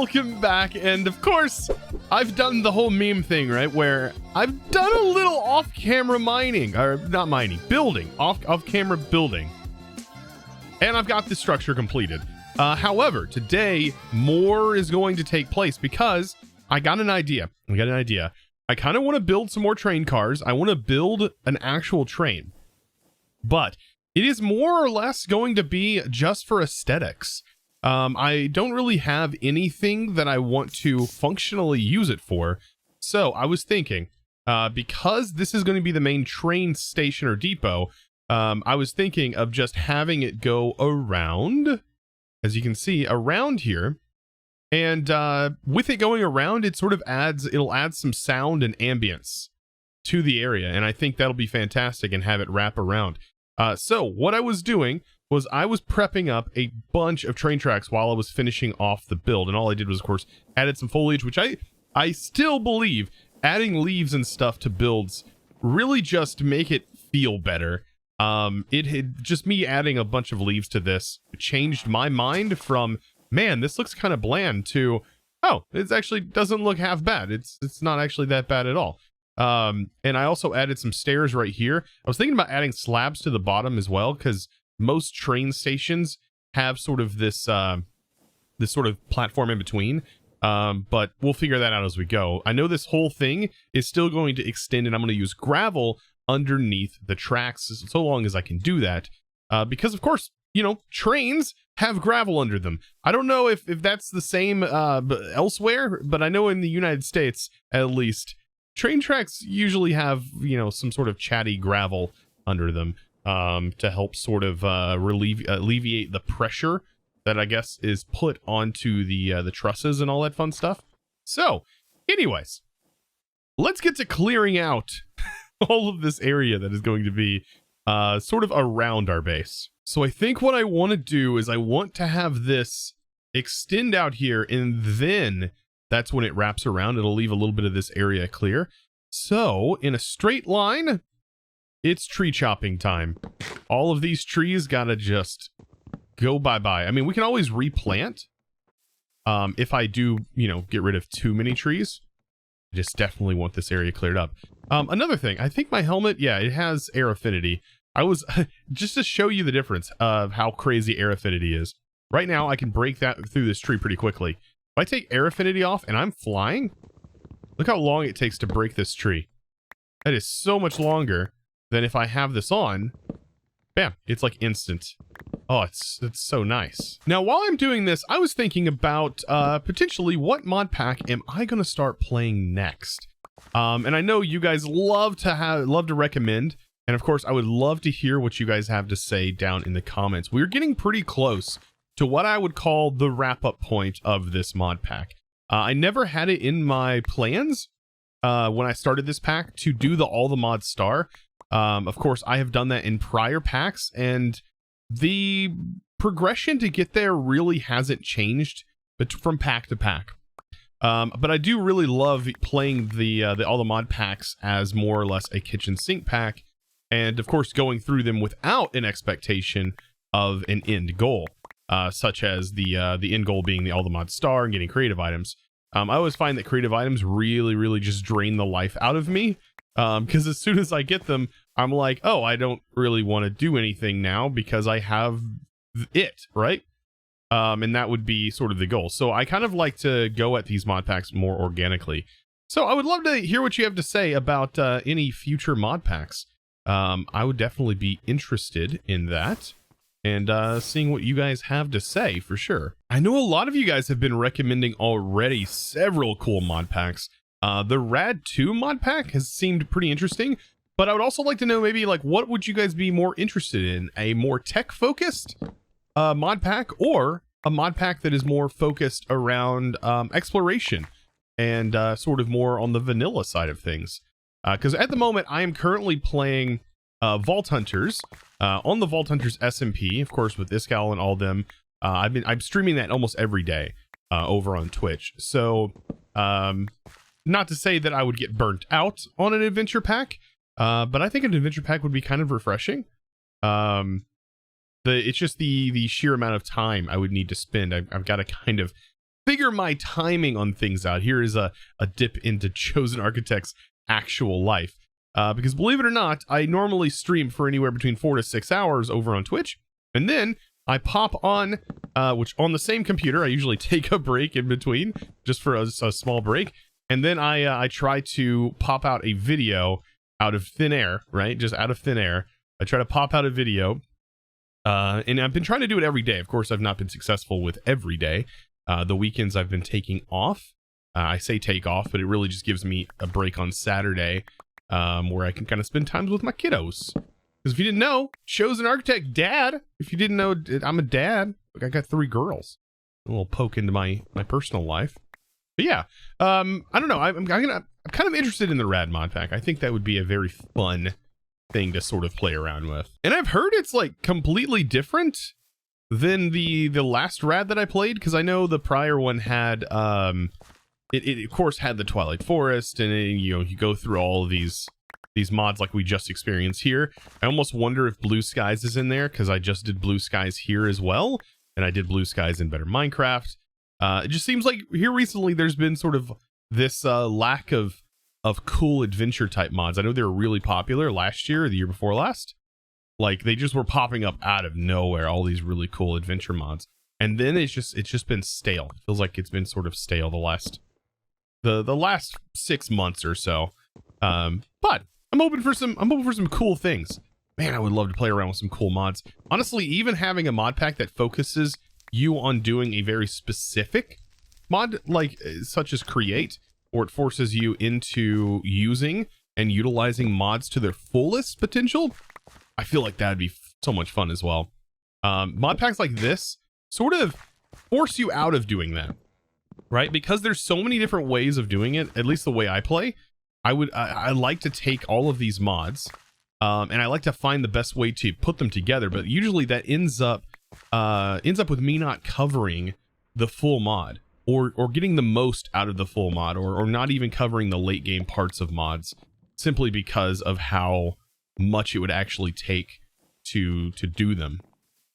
welcome back. And of course, I've done the whole meme thing, right? Where I've done a little off-camera mining, or not mining, building, off-camera building. And I've got this structure completed. However, today, more is going to take place because I got an idea. I kind of want to build some more train cars. I want to build an actual train. But it is more or less going to be just for aesthetics. I don't really have anything that I want to functionally use it for. So I was thinking, because this is going to be the main train station or depot, I was thinking of just having it go around, as you can see, around here. And with it going around, it sort of it'll add some sound and ambience to the area. And I think that'll be fantastic and have it wrap around. So what I was doing was I was prepping up a bunch of train tracks while I was finishing off the build. And all I did was, of course, added some foliage, which I still believe adding leaves and stuff to builds really just make it feel better. It had just me adding a bunch of leaves to this changed my mind from, man, this looks kind of bland, to, oh, it actually doesn't look half bad. It's not actually that bad at all. And I also added some stairs right here. I was thinking about adding slabs to the bottom as well, because most train stations have sort of this this sort of platform in between. But we'll figure that out as we go. I know this whole thing is still going to extend, and I'm going to use gravel underneath the tracks so long as I can do that. Because of course, you know, trains have gravel under them. I don't know if that's the same elsewhere, but I know in the United States, at least, train tracks usually have, you know, some sort of chatty gravel under them to help sort of alleviate the pressure that I guess is put onto the trusses and all that fun stuff. So, anyways, let's get to clearing out all of this area that is going to be sort of around our base. So I think what I want to do is I want to have this extend out here, and then that's when it wraps around. It'll leave a little bit of this area clear. So in a straight line, it's tree chopping time. All of these trees gotta just go bye-bye. I mean, we can always replant if I do, you know, get rid of too many trees. I just definitely want this area cleared up. Another thing, I think my helmet, yeah, it has air affinity. I was, just to show you the difference of how crazy air affinity is. Right now, I can break that through this tree pretty quickly. If I take air affinity off and I'm flying, look how long it takes to break this tree. That is so much longer than if I have this on. Bam, it's like instant. Oh, it's so nice. Now, while I'm doing this, I was thinking about potentially what mod pack am I going to start playing next? And I know you guys love to recommend. And of course, I would love to hear what you guys have to say down in the comments. We're getting pretty close to what I would call the wrap-up point of this mod pack. I never had it in my plans when I started this pack to do the all the mods star. Of course, I have done that in prior packs, and the progression to get there really hasn't changed from pack to pack. But I do really love playing the all the mod packs as more or less a kitchen sink pack. And of course, going through them without an expectation of an end goal, such as the end goal being the all the mod star and getting creative items. I always find that creative items really just drain the life out of me, because as soon as I get them, I'm like, oh, I don't really want to do anything now because I have it, right? And that would be sort of the goal. So I kind of like to go at these mod packs more organically. So I would love to hear what you have to say about any future mod packs. I would definitely be interested in that and seeing what you guys have to say for sure. I know a lot of you guys have been recommending already several cool mod packs. The Rad 2 mod pack has seemed pretty interesting, but I would also like to know maybe like what would you guys be more interested in? A more tech focused mod pack, or a mod pack that is more focused around exploration and sort of more on the vanilla side of things? Because at the moment, I am currently playing Vault Hunters on the Vault Hunters SMP, of course, with Iskal and all them. I'm streaming that almost every day over on Twitch. So, not to say that I would get burnt out on an adventure pack, but I think an adventure pack would be kind of refreshing. It's just the sheer amount of time I would need to spend. I've got to kind of figure my timing on things out. Here is a dip into Chosen Architect's actual life. Because believe it or not, I normally stream for anywhere between 4 to 6 hours over on Twitch. And then I pop on, which on the same computer, I usually take a break in between just for a small break. And then I try to pop out a video out of thin air, right? Just out of thin air. I try to pop out a video. And I've been trying to do it every day. Of course, I've not been successful with every day. The weekends I've been taking off. I say take off, but it really just gives me a break on Saturday where I can kind of spend time with my kiddos. Because if you didn't know, Chosen Architect dad. If you didn't know, I'm a dad. I got 3 girls. A little poke into my personal life. But yeah, I don't know. I'm kind of interested in the rad mod pack. I think that would be a very fun thing to sort of play around with. And I've heard it's like completely different than the last rad that I played, because I know the prior one had it of course had the Twilight Forest, and you go through all of these mods like we just experienced here. I almost wonder if Blue Skies is in there, because I just did Blue Skies here as well, and I did Blue Skies in Better Minecraft. It just seems like here recently there's been sort of this lack of cool adventure type mods. I know they were really popular last year or the year before last. Like they just were popping up out of nowhere, all these really cool adventure mods. And then it's just been stale. It feels like it's been sort of stale the last 6 months or so. But I'm hoping for some cool things. Man, I would love to play around with some cool mods. Honestly, even having a mod pack that focuses you on doing a very specific mod, like such as create, or it forces you into using and utilizing mods to their fullest potential, I feel like that'd be so much fun as well. Mod packs like this sort of force you out of doing that, right? Because there's so many different ways of doing it. At least the way I play, I like to take all of these mods, and I like to find the best way to put them together. But usually that ends up with me not covering the full mod, or getting the most out of the full mod, or not even covering the late game parts of mods, simply because of how much it would actually take to do them.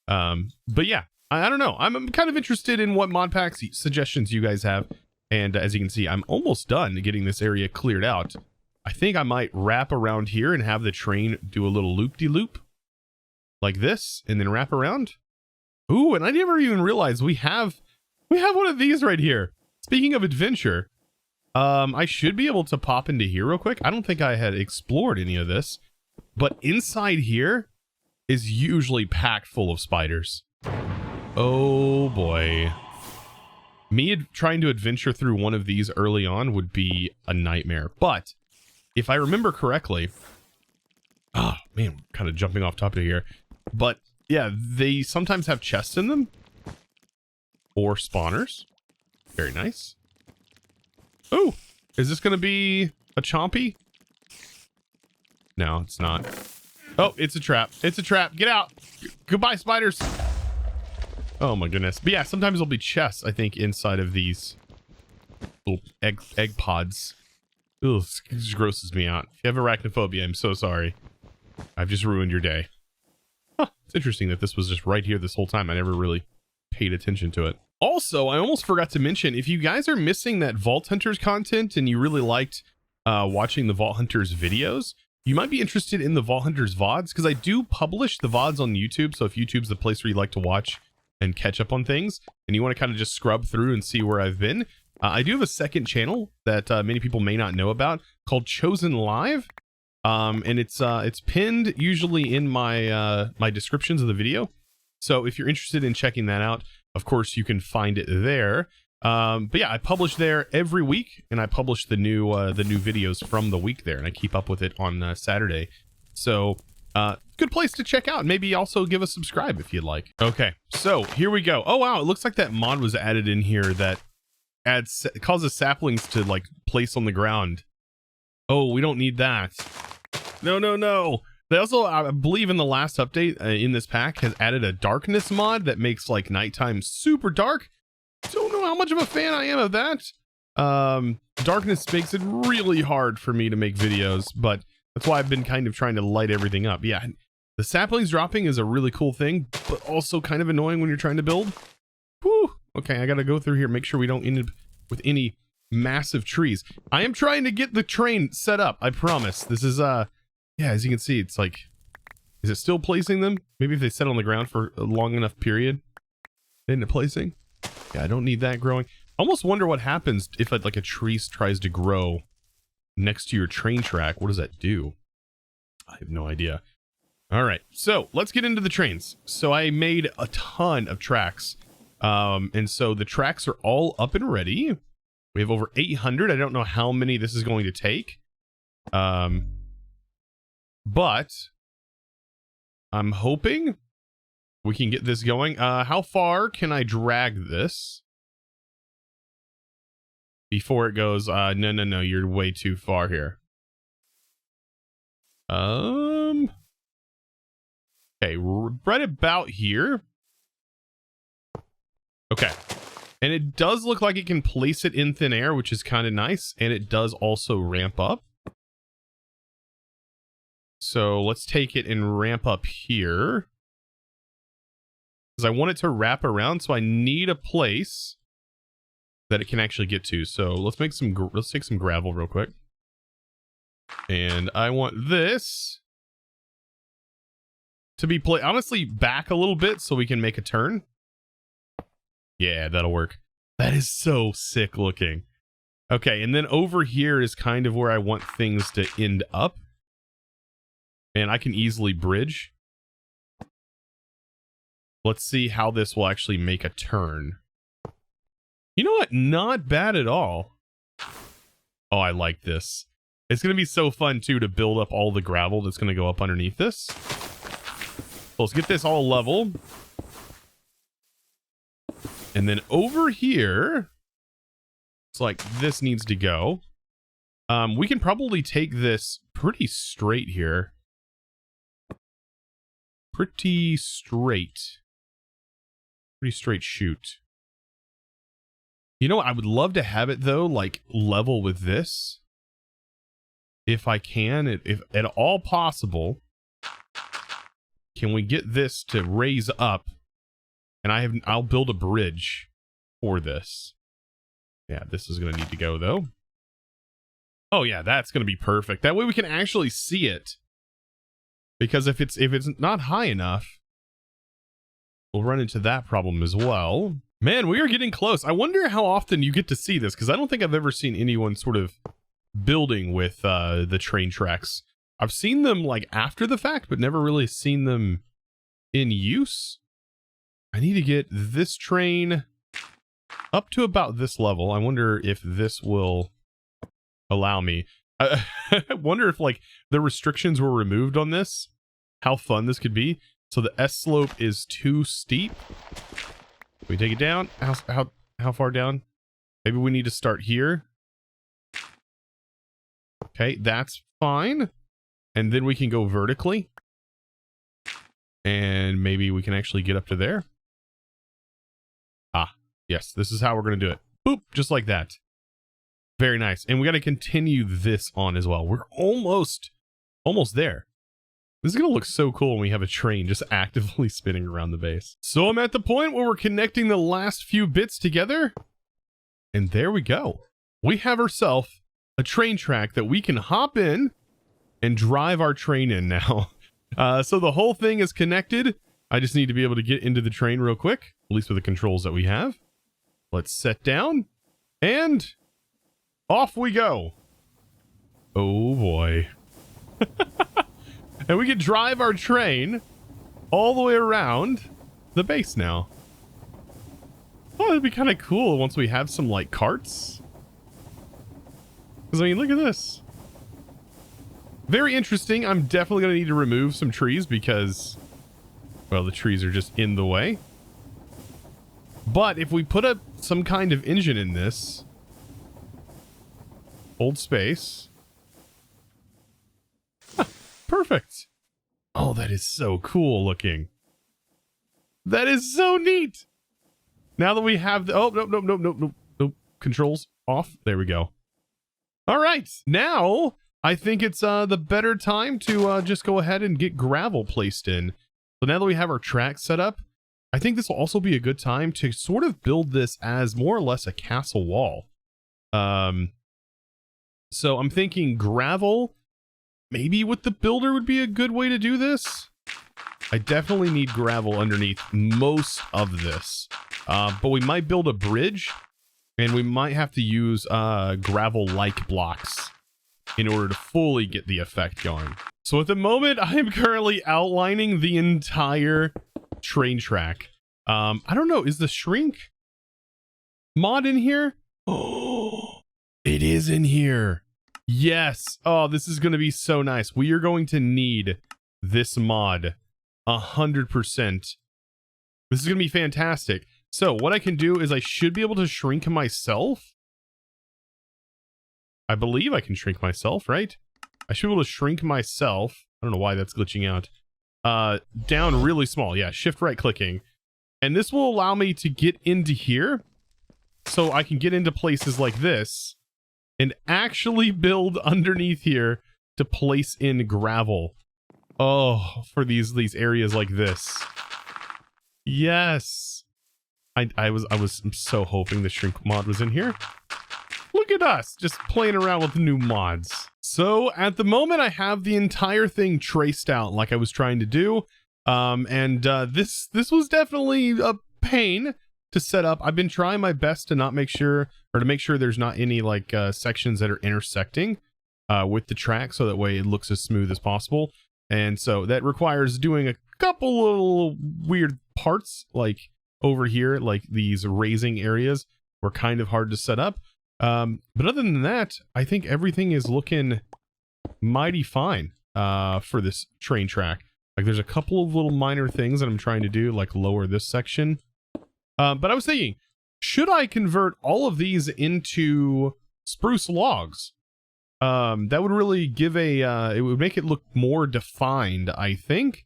But yeah, I don't know. I'm kind of interested in what mod packs suggestions you guys have. And as you can see, I'm almost done getting this area cleared out. I think I might wrap around here and have the train do a little loop-de-loop like this, and then wrap around. Ooh, and I never even realized we have one of these right here. Speaking of adventure, I should be able to pop into here real quick. I don't think I had explored any of this, but inside here is usually packed full of spiders. Oh boy. Me trying to adventure through one of these early on would be a nightmare. But if I remember correctly, oh man, I'm kind of jumping off top of here. But yeah, they sometimes have chests in them, or spawners. Very nice. Oh, is this going to be a chompy? No, it's not. Oh, it's a trap. It's a trap. Get out. Goodbye, spiders. Oh my goodness. But yeah, sometimes there'll be chests, I think, inside of these little egg pods. Ugh, this grosses me out. If you have arachnophobia, I'm so sorry. I've just ruined your day. Huh, it's interesting that this was just right here this whole time. I never really paid attention to it. Also, I almost forgot to mention, if you guys are missing that Vault Hunters content and you really liked watching the Vault Hunters videos, you might be interested in the Vault Hunters VODs, because I do publish the VODs on YouTube. So if YouTube's the place where you like to watch and catch up on things, and you want to kind of just scrub through and see where I've been, I do have a second channel that many people may not know about called Chosen Live, and it's pinned usually in my my descriptions of the video. So if you're interested in checking that out, of course you can find it there. But yeah, I publish there every week, and I publish the new videos from the week there, and I keep up with it on Saturday. So good place to check out. Maybe also give a subscribe if you'd like. Okay, so here we go. Oh wow, it looks like that mod was added in here that causes saplings to like place on the ground. Oh, we don't need that. No. They also, I believe in the last update in this pack, has added a darkness mod that makes like nighttime super dark. Don't know how much of a fan I am of that. Darkness makes it really hard for me to make videos, but that's why I've been kind of trying to light everything up. Yeah, the saplings dropping is a really cool thing, but also kind of annoying when you're trying to build. Whew, Okay, I gotta go through here, make sure we don't end up with any massive trees. I am trying to get the train set up, I promise. This is, yeah, as you can see, it's like, is it still placing them? Maybe if they set on the ground for a long enough period, they end up placing. Yeah, I don't need that growing. I almost wonder what happens if like a tree tries to grow next to your train track. What does that do? I have no idea. All right, so let's get into the trains. So I made a ton of tracks. And so the tracks are all up and ready. We have over 800. I don't know how many this is going to take. But I'm hoping we can get this going. How far can I drag this before it goes, no, you're way too far here. Okay, right about here. Okay. And it does look like it can place it in thin air, which is kind of nice. And it does also ramp up. So let's take it and ramp up here. Because I want it to wrap around, so I need a place that it can actually get to. So let's make some, let's take some gravel real quick. And I want this to be honestly back a little bit so we can make a turn. Yeah, that'll work. That is so sick looking. Okay, and then over here is kind of where I want things to end up. And I can easily bridge. Let's see how this will actually make a turn. You know what? Not bad at all. Oh, I like this. It's going to be so fun, too, to build up all the gravel that's going to go up underneath this. So let's get this all level. And then over here, it's like this needs to go. We can probably take this pretty straight here. Pretty straight shoot. You know, I would love to have it though, like level with this. If I can, if at all possible, can we get this to raise up? And I'll build a bridge for this. Yeah, this is gonna need to go though. Oh yeah, that's gonna be perfect. That way we can actually see it. Because if it's not high enough, we'll run into that problem as well. Man, we are getting close. I wonder how often you get to see this, because I don't think I've ever seen anyone sort of building with the train tracks. I've seen them like after the fact, but never really seen them in use. I need to get this train up to about this level. I wonder if this will allow me. I wonder if like the restrictions were removed on this, how fun this could be. So the S slope is too steep. Can we take it down? How far down? Maybe we need to start here. Okay, that's fine. And then we can go vertically. And maybe we can actually get up to there. Ah, yes, this is how we're going to do it. Boop, just like that. Very nice. And we got to continue this on as well. We're almost there. This is going to look so cool when we have a train just actively spinning around the base. So I'm at the point where we're connecting the last few bits together. And there we go. We have ourselves a train track that we can hop in and drive our train in now. So the whole thing is connected. I just need to be able to get into the train real quick, at least with the controls that we have. Let's set down and off we go. Oh boy. And we can drive our train all the way around the base now. Oh, it'd be kind of cool once we have some like carts. Because I mean, look at this. Very interesting. I'm definitely going to need to remove some trees because, well, the trees are just in the way. But if we put up some kind of engine in this, hold space. Huh, perfect. Oh, that is so cool looking. That is so neat. Now that we have the, oh, nope. Controls off. There we go. All right. Now I think it's the better time to just go ahead and get gravel placed in. So now that we have our track set up, I think this will also be a good time to sort of build this as more or less a castle wall. So I'm thinking gravel, maybe with the builder would be a good way to do this. I definitely need gravel underneath most of this. But we might build a bridge, and we might have to use gravel-like blocks in order to fully get the effect going. So at the moment, I am currently outlining the entire train track. I don't know, is the shrink mod in here? Oh, it is in here. Yes. Oh, this is going to be so nice. We are going to need this mod 100%. This is going to be fantastic. So what I can do is I should be able to shrink myself. I believe I can shrink myself, right? I should be able to shrink myself. I don't know why that's glitching out. Down really small. Yeah, shift right clicking. And this will allow me to get into here. So I can get into places like this and actually build underneath here to place in gravel. Oh, for these areas like this. Yes. I'm so hoping the shrink mod was in here. Look at us, just playing around with new mods. So at the moment, I have the entire thing traced out like I was trying to do. This was definitely a pain to set up. I've been trying my best to not make sure, or to make sure there's not any like sections that are intersecting with the track, so that way it looks as smooth as possible. And so that requires doing a couple little weird parts, like over here, like these raising areas were kind of hard to set up. But other than that, I think everything is looking mighty fine for this train track. Like there's a couple of little minor things that I'm trying to do, like lower this section. But I was thinking, should I convert all of these into spruce logs? That would really give a, it would make it look more defined, I think.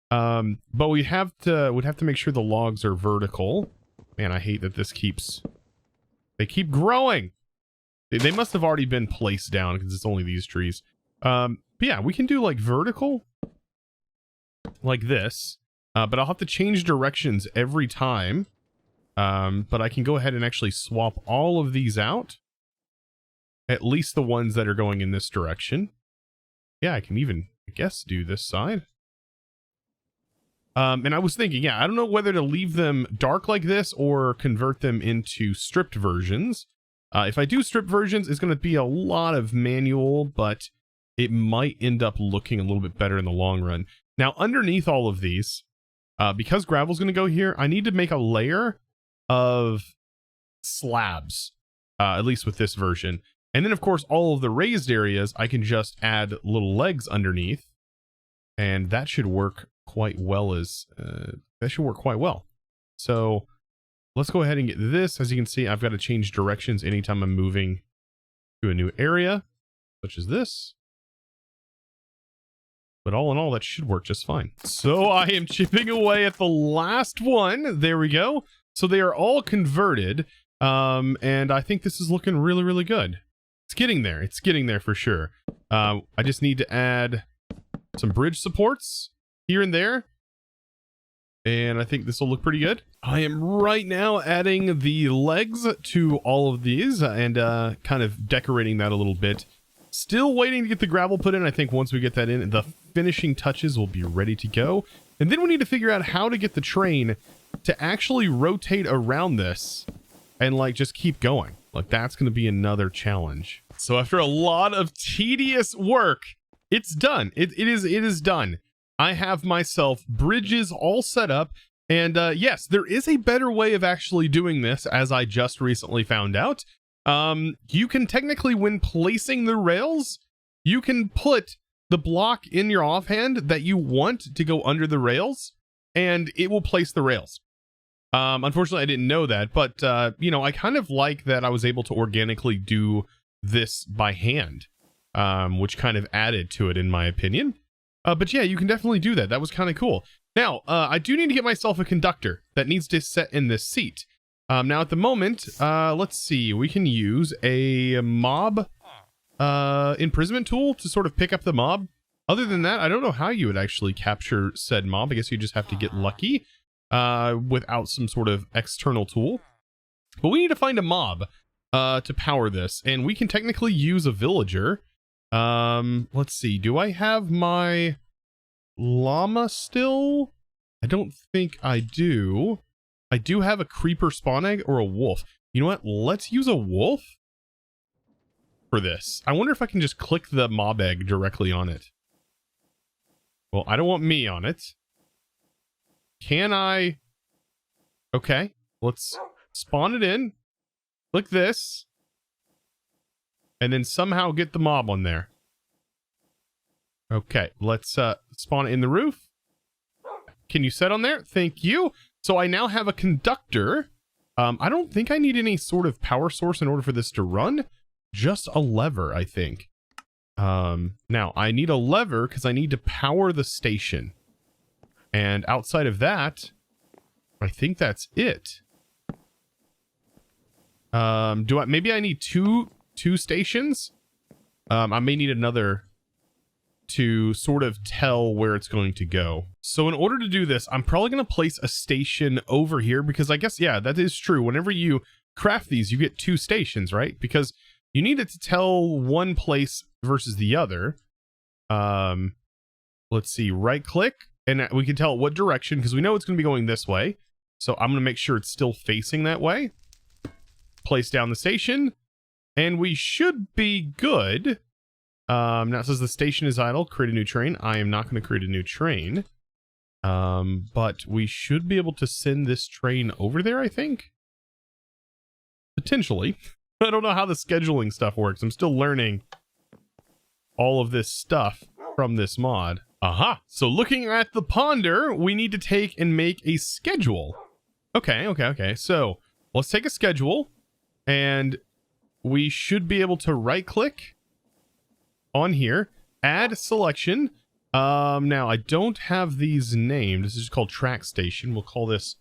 But we'd have to make sure the logs are vertical. Man, I hate that this they keep growing. They must have already been placed down because it's only these trees. But yeah, we can do like vertical, like this. But I'll have to change directions every time. But I can go ahead and actually swap all of these out. At least the ones that are going in this direction. Yeah, I can even, I guess, do this side. And I was thinking, yeah, I don't know whether to leave them dark like this or convert them into stripped versions. If I do stripped versions, it's going to be a lot of manual, but it might end up looking a little bit better in the long run. Now, underneath all of these, because gravel's going to go here, I need to make a layer of slabs, at least with this version. And then, of course, all of the raised areas, I can just add little legs underneath, and that should work quite well So let's go ahead and get this. As you can see, I've got to change directions anytime I'm moving to a new area, such as this. But all in all, that should work just fine. So I am chipping away at the last one. There we go. So they are all converted. And I think this is looking really, really good. It's getting there. It's getting there for sure. I just need to add some bridge supports here and there. And I think this will look pretty good. I am right now adding the legs to all of these and kind of decorating that a little bit. Still waiting to get the gravel put in. I think once we get that in, the finishing touches will be ready to go. And then we need to figure out how to get the train to actually rotate around this and like just keep going. Like that's going to be another challenge. So after a lot of tedious work, it's done. It is done. I have myself bridges all set up. And yes, there is a better way of actually doing this, as I just recently found out. You can technically, when placing the rails, you can put the block in your offhand that you want to go under the rails, and it will place the rails. Unfortunately, I didn't know that, but you know, I kind of like that I was able to organically do this by hand, which kind of added to it in my opinion. But yeah, you can definitely do that. That was kind of cool. Now, I do need to get myself a conductor that needs to set in this seat. Now at the moment, let's see, we can use a mob imprisonment tool to sort of pick up the mob. Other than that, I don't know how you would actually capture said mob. I guess you just have to get lucky. without some sort of external tool. But we need to find a mob to power this, and we can technically use a villager. Let's see, do I have my llama still? I don't think I do. I do have a creeper spawn egg or a wolf. You know what? Let's use a wolf for this. I wonder if I can just click the mob egg directly on it. Well, I don't want me on it. Can I? Okay, let's spawn it in. Click this. And then somehow get the mob on there. Okay, let's spawn it in the roof. Can you set on there? Thank you. So I now have a conductor. I don't think I need any sort of power source in order for this to run. Just a lever, I think. Now, I need a lever because I need to power the station. And outside of that, I think that's it. Maybe I need two stations? I may need another to sort of tell where it's going to go. So in order to do this, I'm probably going to place a station over here because I guess, yeah, that is true. Whenever you craft these, you get 2 stations, right? Because you need it to tell one place versus the other. Let's see, right click, and we can tell it what direction because we know it's going to be going this way. So I'm going to make sure it's still facing that way. Place down the station, and we should be good. Now it says the station is idle. Create a new train. I am not going to create a new train. But we should be able to send this train over there, I think. Potentially. I don't know how the scheduling stuff works. I'm still learning all of this stuff from this mod. Aha! So looking at the ponder, we need to take and make a schedule. Okay. So let's take a schedule, and we should be able to right click on here, add selection. Now I don't have these named. This is just called track station. We'll call this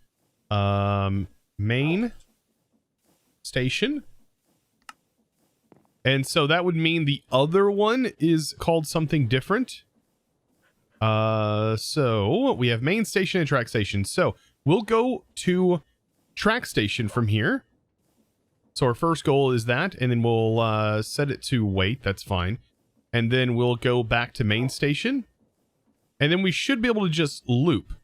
main station. And so that would mean the other one is called something different. So we have main station and track station. So we'll go to track station from here. So our first goal is that, and then we'll set it to wait. That's fine. And then we'll go back to main station. And then we should be able to just loop.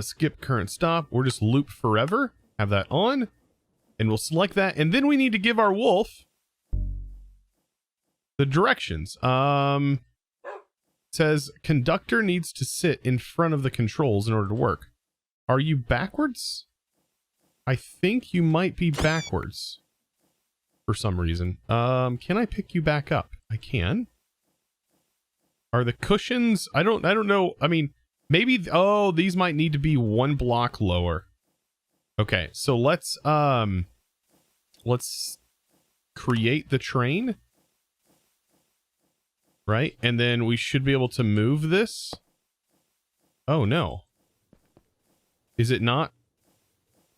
Skip current stop, or just loop forever. Have that on. And we'll select that. And then we need to give our wolf the directions. It says conductor needs to sit in front of the controls in order to work. Are you backwards? I think you might be backwards for some reason. Can I pick you back up? I can. Are the cushions? I don't know. I mean, maybe, oh, these might need to be 1 block lower. Okay, so let's create the train. Right? And then we should be able to move this. Oh, no. Is it not?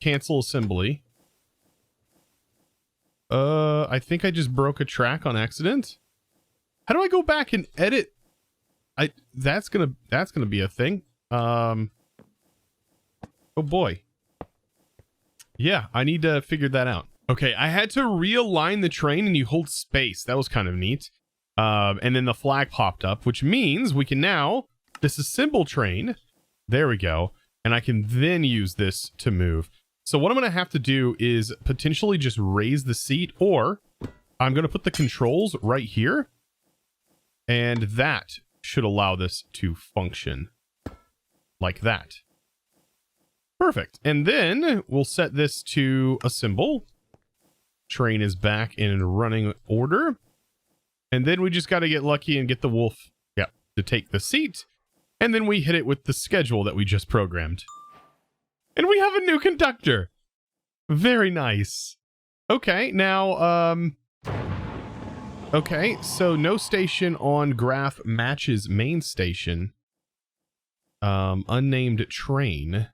Cancel assembly. I think I just broke a track on accident. How do I go back and edit? That's gonna be a thing. Oh boy. Yeah, I need to figure that out. Okay, I had to realign the train and you hold space. That was kind of neat. And then the flag popped up, which means we can now disassemble train. There we go. And I can then use this to move. So what I'm going to have to do is potentially just raise the seat, or I'm going to put the controls right here. And that should allow this to function like that. Perfect. And then we'll set this to assemble. Train is back in running order. And then we just got to get lucky and get the wolf, to take the seat. And then we hit it with the schedule that we just programmed. And we have a new conductor. Very nice. Okay, now, okay, so no station on graph matches main station. Unnamed train.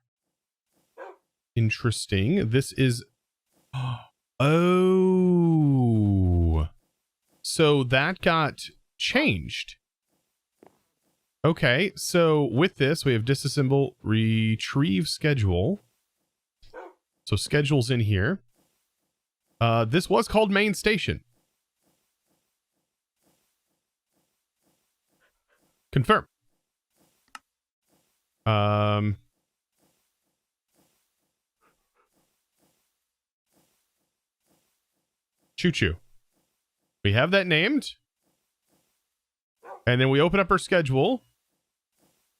Interesting. This is... Oh... So that got changed. Okay, so with this, we have disassemble, retrieve schedule. So schedule's in here. This was called main station. Confirm. Choo-choo. We have that named. And then we open up our schedule.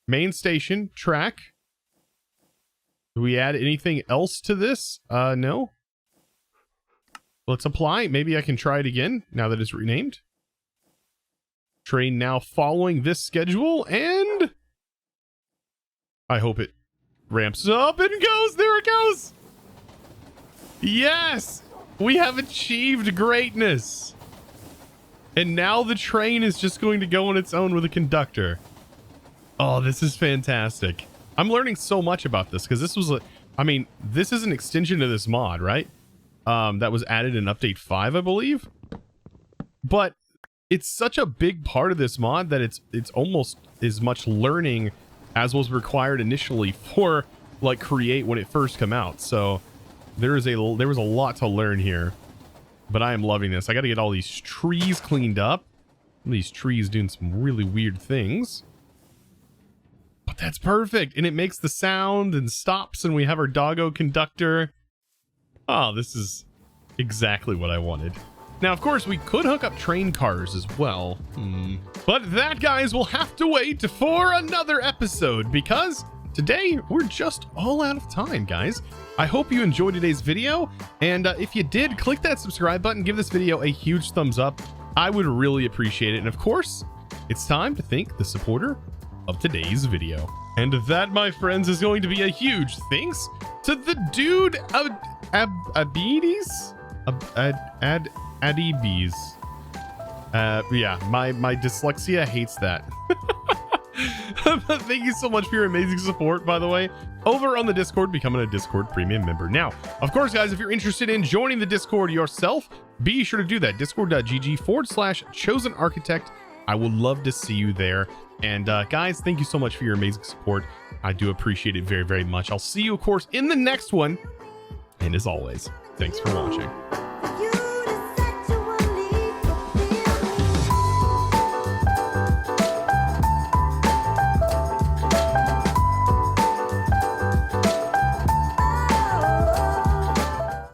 Main station, track. Do we add anything else to this? No. Let's apply. Maybe I can try it again now that it's renamed. Train now following this schedule, and I hope it ramps up and goes. There it goes. Yes, we have achieved greatness. And now the train is just going to go on its own with a conductor. Oh, this is fantastic. I'm learning so much about this because this was this is an extension to this mod, right? That was added in update 5, I believe. But it's such a big part of this mod that it's almost as much learning as was required initially for like create when it first came out. So there was a lot to learn here, but I am loving this. I got to get all these trees cleaned up. These trees doing some really weird things, but that's perfect. And it makes the sound and stops, and we have our doggo conductor. Oh, this is exactly what I wanted. Now, of course, we could hook up train cars as well. But that, guys, will have to wait for another episode because today we're just all out of time, guys. I hope you enjoyed today's video. And if you did, click that subscribe button. Give this video a huge thumbs up. I would really appreciate it. And of course, it's time to thank the supporter of today's video. And that, my friends, is going to be a huge thanks to the dude Abides? Adibes. Yeah, my dyslexia hates that. Thank you so much for your amazing support, by the way, over on the Discord, becoming a Discord premium member. Now, of course, guys, if you're interested in joining the Discord yourself, be sure to do that. Discord.gg/ChosenArchitect. I would love to see you there. And guys, thank you so much for your amazing support. I do appreciate it very, very much. I'll see you, of course, in the next one. And as always, thanks for watching.